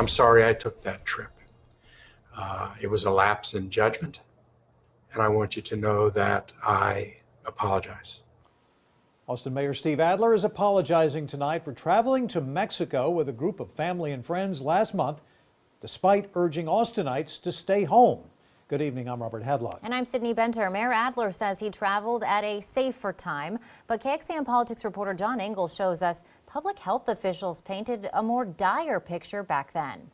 I'm sorry I took that trip. It was a lapse in judgment, and I want you to know that I apologize. Austin Mayor Steve Adler is apologizing tonight for traveling to Mexico with a group of family and friends last month, despite urging Austinites to stay home. Good evening, I'm Robert Hadlock. And I'm Sydney Benter. Mayor Adler says he traveled at a safer time, but KXAN politics reporter John Engel shows us public health officials painted a more dire picture back then.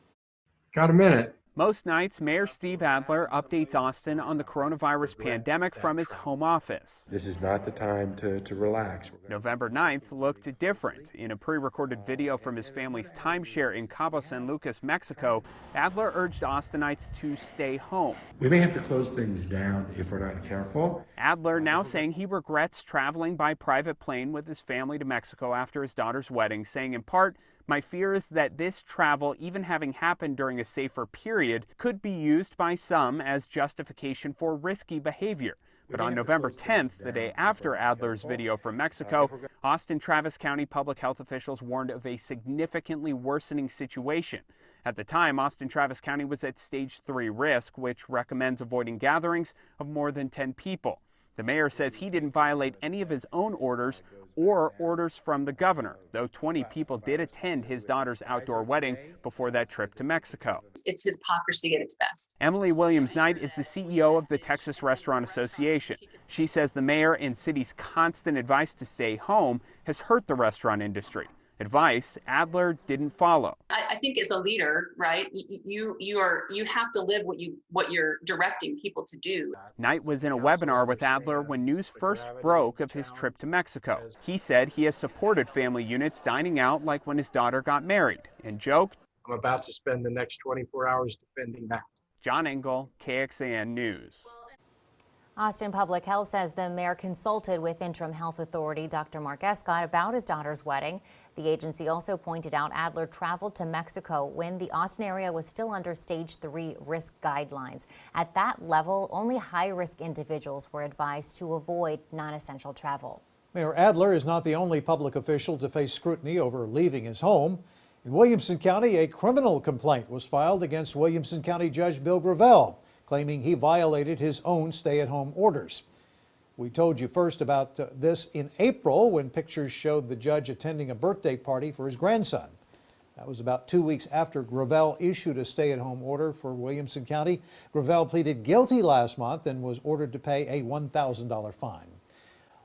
Got a minute? Most nights, Mayor Steve Adler updates Austin on the coronavirus pandemic from his home office. This is not the time to relax. November 9th looked different. In a pre-recorded video from his family's timeshare in Cabo San Lucas, Mexico, Adler urged Austinites to stay home. We may have to close things down if we're not careful. Adler now saying he regrets traveling by private plane with his family to Mexico after his daughter's wedding, saying in part, "My fear is that this travel, even having happened during a safer period, could be used by some as justification for risky behavior." But on November 10th, the day after Adler's video from Mexico, Austin Travis County public health officials warned of a significantly worsening situation. At the time, Austin Travis County was at stage 3 risk, which recommends avoiding gatherings of more than 10 people. The mayor says he didn't violate any of his own orders or orders from the governor, though 20 people did attend his daughter's outdoor wedding before that trip to Mexico. It's hypocrisy at its best. Emily Williams-Knight is the CEO of the Texas Restaurant Association. She says the mayor and city's constant advice to stay home has hurt the restaurant industry. Advice Adler didn't follow. I think as a leader, right, you have to live what you're directing people to do. Knight was in a webinar with Adler when news first broke of his trip to Mexico. He said he has supported family units dining out like when his daughter got married, and joked, I'm about to spend the next 24 hours defending that. John Engel, KXAN News. Austin Public Health says the mayor consulted with interim health authority Dr. Mark Escott about his daughter's wedding. The agency also pointed out Adler traveled to Mexico when the Austin area was still under stage 3 risk guidelines. At that level, only high-risk individuals were advised to avoid non-essential travel. Mayor Adler is not the only public official to face scrutiny over leaving his home. In Williamson County, a criminal complaint was filed against Williamson County Judge Bill Gravel, claiming he violated his own stay-at-home orders. We told you first about this in April when pictures showed the judge attending a birthday party for his grandson. That was about 2 weeks after Gravel issued a stay-at-home order for Williamson County. Gravel pleaded guilty last month and was ordered to pay a $1,000 fine.